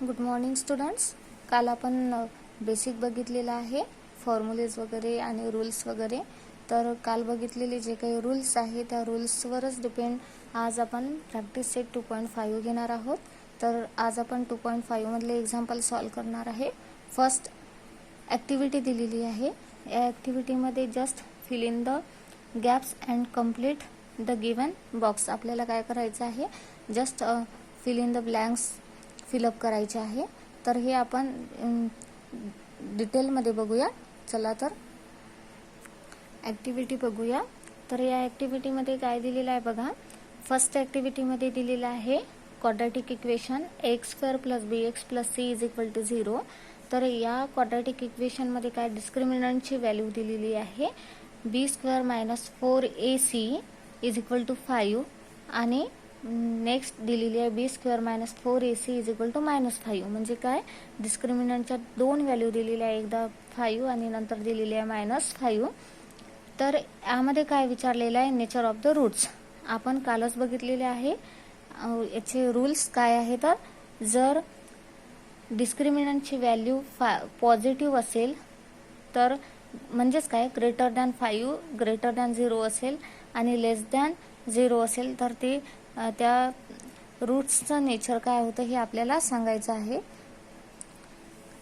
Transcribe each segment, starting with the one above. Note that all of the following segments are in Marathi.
Good morning students. काल आपण बेसिक बघितलेलं आहे, फॉर्म्युलेज वगैरे आणि रूल्स वगैरे. तर काल बघितलेले जे काही रूल्स आहे त्या रूल्सवरच डिपेंड आज आपण प्रॅक्टिस सेट 2.5 घेणार आहोत. तर आज आपण 2.5 मधले एक्झाम्पल सॉल्व करणार आहे. फर्स्ट ॲक्टिव्हिटी दिलेली आहे. या ॲक्टिव्हिटीमध्ये just fill in the gaps and complete the given box. आपल्याला काय करायचं आहे, just fill in the blanks fill up करायचे आहे. तर हे आपण डिटेलमध्ये बघूया. चला तर ॲक्टिव्हिटी बघूया. तर या ॲक्टिव्हिटीमध्ये काय दिलेलं आहे बघा. फर्स्ट ॲक्टिव्हिटीमध्ये दिलेलं आहे quadratic equation x² + bx + c = 0. तर या क्वाड्रॅटिक इक्वेशनमध्ये काय डिस्क्रिमिनंटची व्हॅल्यू दिलेली आहे b² - 4ac = 5 आणि नेक्स्ट दिलेली आहे b² - 4ac = -5. म्हणजे काय, डिस्क्रिमिनंटच्या दोन व्हॅल्यू दिलेल्या आहे, एकदा 5 आणि नंतर दिलेली आहे -5. तर यामध्ये काय विचारलेलं आहे, नेचर ऑफ द रूट्स. आपण कालच बघितलेले आहे. याचे रूल्स काय आहे, तर जर डिस्क्रिमिनंटची व्हॅल्यू पॉझिटिव्ह असेल तर म्हणजेच काय, ग्रेटर दॅन 5 ग्रेटर दॅन 0 असेल आणि लेस दॅन 0 असेल तर ते त्या रूट्सचं नेचर काय होतं हे आपल्याला सांगायचं आहे.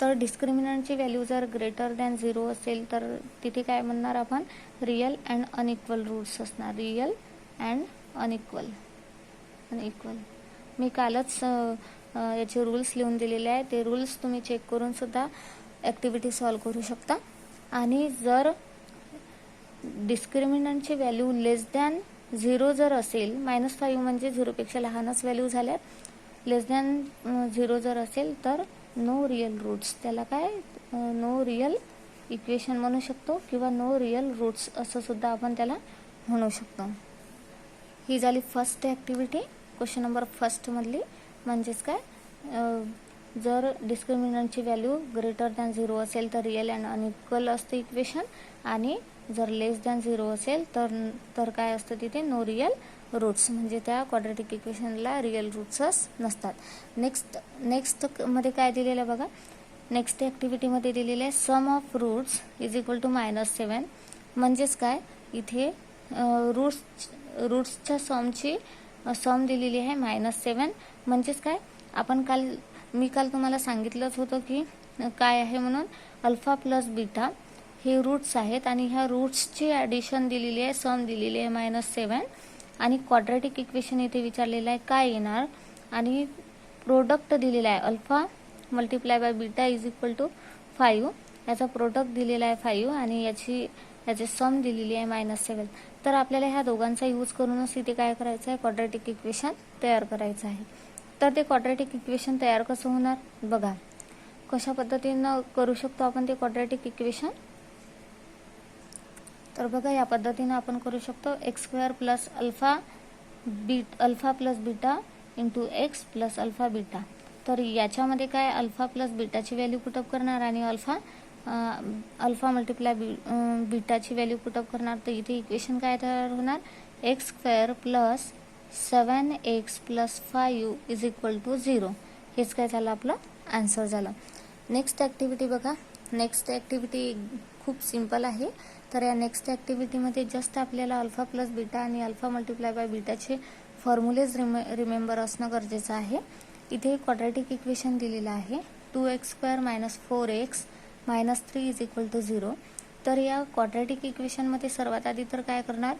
तर डिस्क्रिमिनंटची व्हॅल्यू जर ग्रेटर दॅन 0 असेल तर तिथे काय म्हणणार आपण, रिअल अँड अनइक्वल रूट्स असणार. Real and unequal. मी कालच याचे रूल्स लिहून दिलेले आहे. ते रूल्स तुम्ही चेक करून सुद्धा ॲक्टिव्हिटी सॉल्व करू शकता. आणि जर डिस्क्रिमिनंटची व्हॅल्यू लेस दॅन 0 जर असेल, -5 म्हणजे 0 पेक्षा लहानच व्हॅल्यू झाल्या, लेस दॅन 0 जर असेल तर नो रिअल रूट्स. त्याला काय, नो रिअल इक्वेशन म्हणू शकतो किंवा नो रिअल रूट्स असं सुद्धा आपण त्याला म्हणू शकतो. ही झाली first activity, question number first मधली. म्हणजेच काय, जर डिस्क्रिमिनंटची व्हॅल्यू ग्रेटर दॅन 0 असेल तर रिअल अँड अनइक्वल असतं इक्वेशन, आणि जर लेस दॅन 0 असेल तर काय असतं तिथे, नो रिअल रूट्स. म्हणजे त्या क्वाड्रॅटिक इक्वेशनला रिअल रूट्सच नसतात. नेक्स्ट मध्ये काय दिलेलं आहे बघा. नेक्स्ट ॲक्टिव्हिटीमध्ये दिलेलं आहे सम ऑफ रूट्स = -7. म्हणजेच काय, इथे रूट्सच्या सम दिलेली आहे -7. म्हणजेच काय, मी काल तुम्हाला सांगितलंच होतं की काय आहे म्हणून, अल्फा प्लस बीटा हे रूट्स आहेत आणि ह्या रूट्सची ॲडिशन दिलेली आहे, सम दिलेली आहे -7. आणि क्वाड्रॅटिक इक्वेशन इथे विचारलेलं आहे काय येणार, आणि प्रोडक्ट दिलेला आहे अल्फा × बीटा = 5. याचा प्रोडक्ट दिलेला आहे 5 आणि याची सम दिलेली आहे -7. तर आपल्याला ह्या दोघांचा यूज करूनच इथे काय करायचं आहे, क्वाड्रॅटिक इक्वेशन तयार करायचं आहे. तर ते क्वाड्रॅटिक इक्वेशन तयार कसं होणार बघा. कशा पद्धतीनं करू शकतो आपण ते क्वाड्रॅटिक इक्वेशन. तर बघा, या पद्धतीनं आपण करू शकतो. x² + alpha plus beta × x + alpha beta. तर याच्यामध्ये काय, अल्फा प्लस बीटाची व्हॅल्यू पुटअप करणार आणि अल्फा × बीटाची व्हॅल्यू पुटअप करणार. तर इथे इक्वेशन काय तयार होणार, x² + 7x + 5 = 0. हेच काय झालं, आपलं आन्सर झालं. नेक्स्ट ॲक्टिव्हिटी बघा. नेक्स्ट ॲक्टिव्हिटी खूप सिंपल आहे. तर या नेक्स्ट ॲक्टिव्हिटीमध्ये जस्ट आपल्याला अल्फा प्लस बीटा आणि अल्फा × बीटाचे फॉर्म्युलेज रिमेंबर असणं गरजेचं आहे. इथे क्वाड्रॅटिक इक्वेशन दिलेलं आहे 2x² - 4x - 3 = 0. तर या क्वाड्रॅटिक इक्वेशनमध्ये सर्वात आधी तर काय करणार,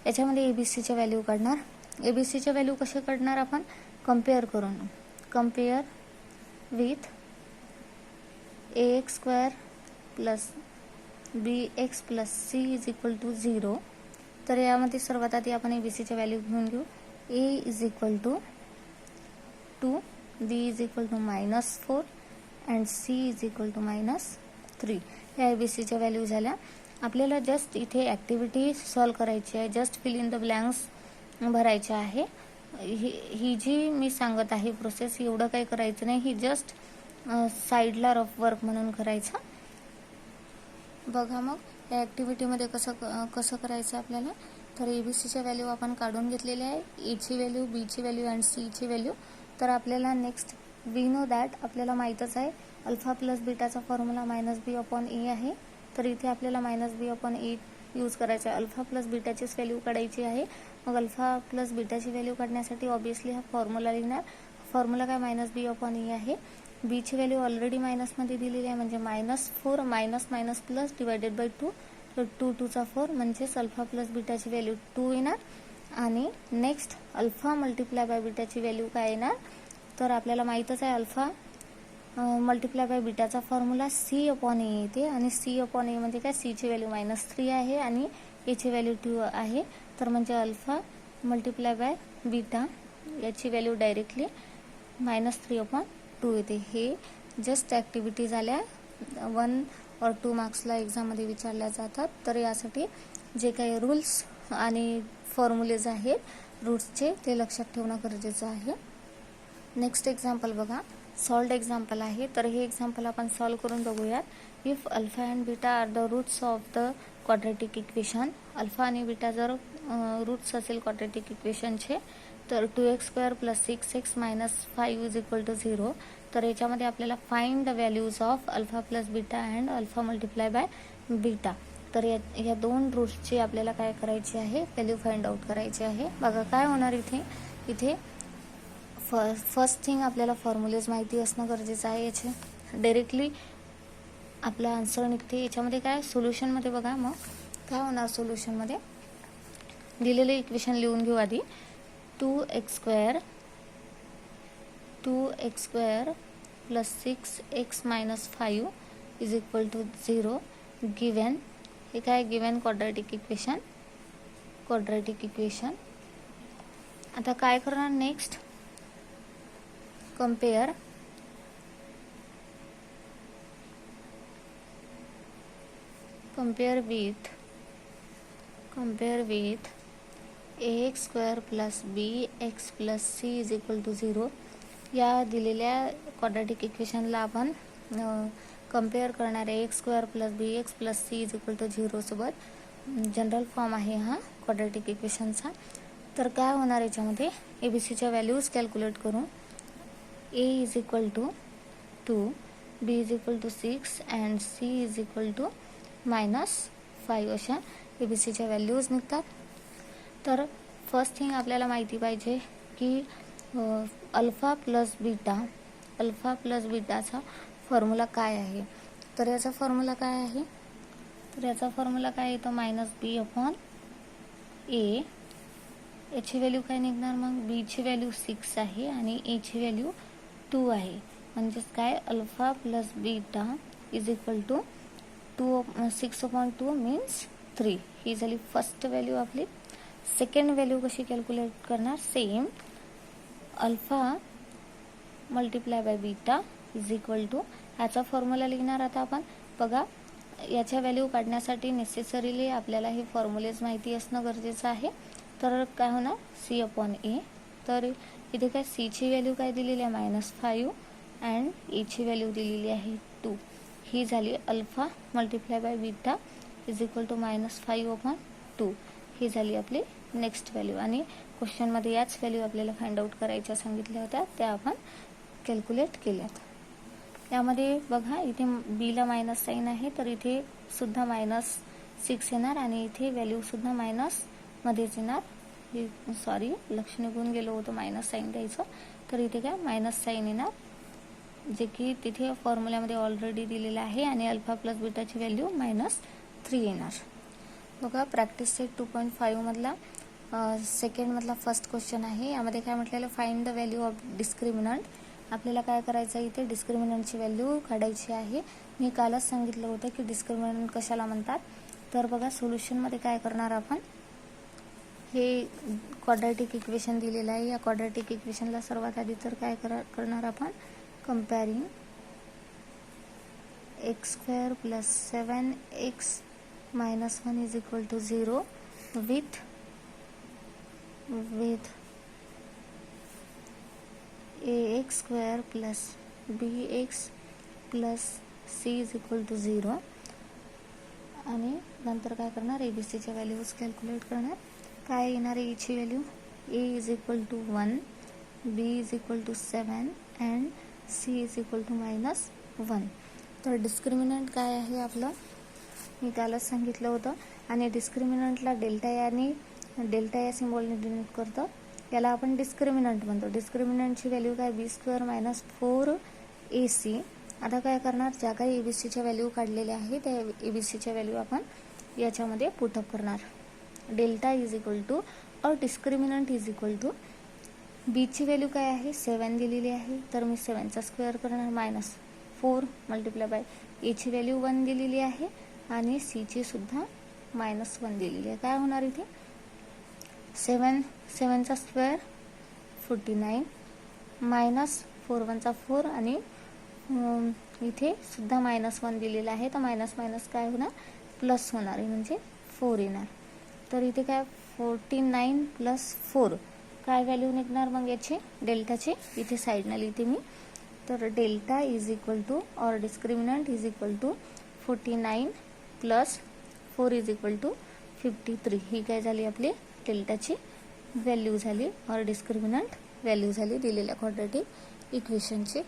याच्यामध्ये ABCच्या व्हॅल्यू काढणार. ABCच्या व्हॅल्यू कसे काढणार आपण, कम्पेअर करून. Compare with ax² + bx + c = 0. तर यामध्ये सर्वात आधी आपण ABCच्या व्हॅल्यू घेऊन घेऊ. a = 2, b = -4 and c = -3. या ABCच्या व्हॅल्यू झाल्या. आपल्याला जस्ट इथे ॲक्टिव्हिटी सॉल्व करायची आहे. Just fill in the blanks भरायचे आहे. ही जी मी सांगत आहे प्रोसेस, एवढं काही करायचं नाही. ही जस्ट साईडला रफ वर्क म्हणून करायचं. बघा मग या ॲक्टिव्हिटीमध्ये कसं करायचं आपल्याला. तर ABCच्या व्हॅल्यू आपण काढून घेतलेल्या आहे, A ची व्हॅल्यू, B ची व्हॅल्यू आणि C ची व्हॅल्यू. तर आपल्याला नेक्स्ट वी नो दॅट आपल्याला माहीतच आहे अल्फा प्लस बीटाचा फॉर्म्युला -b/a आहे. तर इथे आपल्याला -b/a यूज करायचा आहे. अल्फा प्लस बीटाचीच व्हॅल्यू काढायची आहे. मग अल्फा प्लस बीटाची व्हॅल्यू काढण्यासाठी ऑब्विसली हा फॉर्म्युला लिहिणार. फॉर्म्युला काय -b/a आहे. बीची व्हॅल्यू ऑलरेडी मायनसमध्ये दिलेली आहे म्हणजे -4 minus minus plus divided by 2. तर 2 2 4 म्हणजेच अल्फा प्लस बीटाची व्हॅल्यू 2 येणार. आणि नेक्स्ट अल्फा मल्टिप्लाय बाय बीटाची व्हॅल्यू काय येणार. तर आपल्याला माहीतच आहे अल्फा मल्टिप्लाय बाय बीटाचा फॉर्म्युला c/a येते. आणि c/a म्हणजे काय, cची व्हॅल्यू -3 आहे आणि aची व्हॅल्यू 2 आहे. तर म्हणजे अल्फा मल्टिप्लाय बाय बीटा याची व्हॅल्यू डायरेक्टली -3/2 येते. हे जस्ट ॲक्टिव्हिटी झाल्या 1 और 2 मार्क्सला एक्झाममध्ये विचारल्या जातात. तर यासाठी जे काही रूल्स आणि फॉर्म्युलेज आहेत रूट्सचे ते लक्षात ठेवणं गरजेचं आहे. नेक्स्ट एक्झाम्पल बघा, सॉल्व्ड एक्झाम्पल आहे. तर हे एक्झाम्पल आपण सॉल्व करून बघूयात. If alpha and beta are the roots of the quadratic equation. Alpha आणि बीटा जर रूट्स असेल क्वाड्रॅटिक इक्वेशनचे तर 2x² + 6x - 5 = 0. तर याच्यामध्ये आपल्याला find the values of alpha plus beta and alpha multiply by beta. तर या दोन रूट्सची आपल्याला काय करायची आहे, व्हॅल्यू फाइंड आउट करायची आहे. बघा काय होणार इथे फर्स्ट थिंग आपल्याला फॉर्म्युलेज माहिती असणं गरजेचं आहे. याचे डायरेक्टली आपला आन्सर निघते. याच्यामध्ये काय सोल्युशनमध्ये बघा मग काय होणार. सोल्युशनमध्ये दिलेले इक्वेशन लिहून घेऊ आधी. 2x² + 6x - 5 = 0 given. हे काय गिवन क्वाड्रॅटिक इक्वेशन. आता काय करणार next, compare with ax² + bx + c = 0. या दिलेल्या क्वाड्रॅटिक इक्वेशनला आपण कंपेअर करणार आहे ax² + bx + c = 0 सोबत. जनरल फॉर्म आहे हा क्वाड्रॅटिक इक्वेशनचा. तर काय होणार याच्यामध्ये ABCच्या व्हॅल्यूज कॅल्क्युलेट करून a = 2, b = 6 अँड c = -5 अशा ABCच्या व्हॅल्यूज निघतात. तर फर्स्ट थिंग आपल्याला माहिती पाहिजे की अल्फा प्लस बीटाचा फॉर्म्युला काय आहे. तर याचा फॉर्म्युला काय आहे, तर याचा फॉर्म्युला काय येतो -b/a. याची व्हॅल्यू काय निघणार मग, बीची व्हॅल्यू 6 आहे आणि एची व्हॅल्यू 2 आहे. म्हणजेच काय अल्फा प्लस बीटा = 6/2 मीन्स 3. ही झाली फर्स्ट व्हॅल्यू आपली. सेकंड व्हॅल्यू कशी कॅल्क्युलेट करणार, same alpha multiply by beta = ह्याचा फॉर्म्युला लिहिणार. आता आपण बघा याच्या व्हॅल्यू काढण्यासाठी नेसेसरीली आपल्याला हे फॉर्म्युलेज माहिती असणं गरजेचं आहे. तर काय होणार c/a. तर इथे काय cची व्हॅल्यू काय दिलेली आहे -5 अँड एची व्हॅल्यू दिलेली आहे 2. ही झाली अल्फा मल्टिप्लाय बाय बीटा = -5/2. ही झाली आपली नेक्स्ट व्हॅल्यू. आणि क्वेश्चनमध्ये याच व्हॅल्यू आपल्याला फाइंड आउट करायच्या सांगितल्या होत्या, त्या आपण कॅल्क्युलेट केल्यात. यामध्ये बघा इथे बीला मायनस साईन आहे तर इथे सुद्धा -6 येणार आणि इथे व्हॅल्यू सुद्धा मायनसमध्येच येणार. सॉरी लक्ष निघून गेलं होतं मायनस साईन द्यायचं. तर इथे काय मायनस साईन येणार जे की तिथे फॉर्म्युल्यामध्ये ऑलरेडी दिलेलं आहे. आणि अल्फा प्लस बीटाची व्हॅल्यू -3 येणार. बघा प्रॅक्टिस सेट 2.5 मधला सेकंडमधला फर्स्ट क्वेश्चन आहे. यामध्ये काय म्हटलेलं, find the value of discriminant. आपल्याला काय करायचं इथे डिस्क्रिमिनंटची व्हॅल्यू काढायची आहे. मी कालच सांगितलं होतं की डिस्क्रिमिनंट कशाला म्हणतात. तर बघा सोल्युशनमध्ये काय करणार आपण, हे क्वाड्रॅटिक इक्वेशन दिलेलं आहे. या क्वाड्रॅटिक इक्वेशनला सर्वात आधी तर काय करणार आपण, कंपॅरिंग x² + 7x - 1 = 0 with ax² + bx + c = 0. आणि नंतर काय करणार ABCच्या व्हॅल्यूज कॅल्क्युलेट करणार. काय येणार आहे ची value, a = 1, b = 7 and C is equal to -1. तर डिस्क्रिमिनंट काय आहे आपलं, मी त्यालाच सांगितलं होतं. आणि डिस्क्रिमिनंटला डेल्टा या सिम्बॉलने डिनोट करतं. याला आपण डिस्क्रिमिनंट म्हणतो. डिस्क्रिमिनंटची व्हॅल्यू काय, b² - 4ac. आता काय करणार, ज्या काही एबीसीच्या व्हॅल्यू काढलेल्या आहे त्या एबीसीच्या व्हॅल्यू आपण याच्यामध्ये पुटअप करणार. डेल्टा इज इक्वल टू और डिस्क्रिमिनंट इज इक्वल टू बीची व्हॅल्यू काय आहे, 7 दिलेली आहे. तर मी 7चा स्क्वेअर करणार -4 मल्टिप्लाय बाय एची व्हॅल्यू 1 दिलेली आहे आणि सीची सुद्धा -1 दिलेली आहे. काय होणार इथे, 7चा स्क्वेअर 49 -4 1 4 आणि इथे सुद्धा -1 दिलेला आहे. तर मायनस मायनस काय होणार, प्लस होणार आहे, म्हणजे 4 येणार. तर इथे काय 49 + 4 काय व्हॅल्यू निघणार मग याची, डेल्टाची. इथे साईडला लिहिते मी. तर डेल्टा इज इक्वल टू और discriminant is equal to 49 + 4 is equal to 53. ही काय झाली आपली डेल्टाची व्हॅल्यू झाली और डिस्क्रिमिनंट व्हॅल्यू झाली दिलेल्या क्वाड्रॅटिक इक्वेशनची.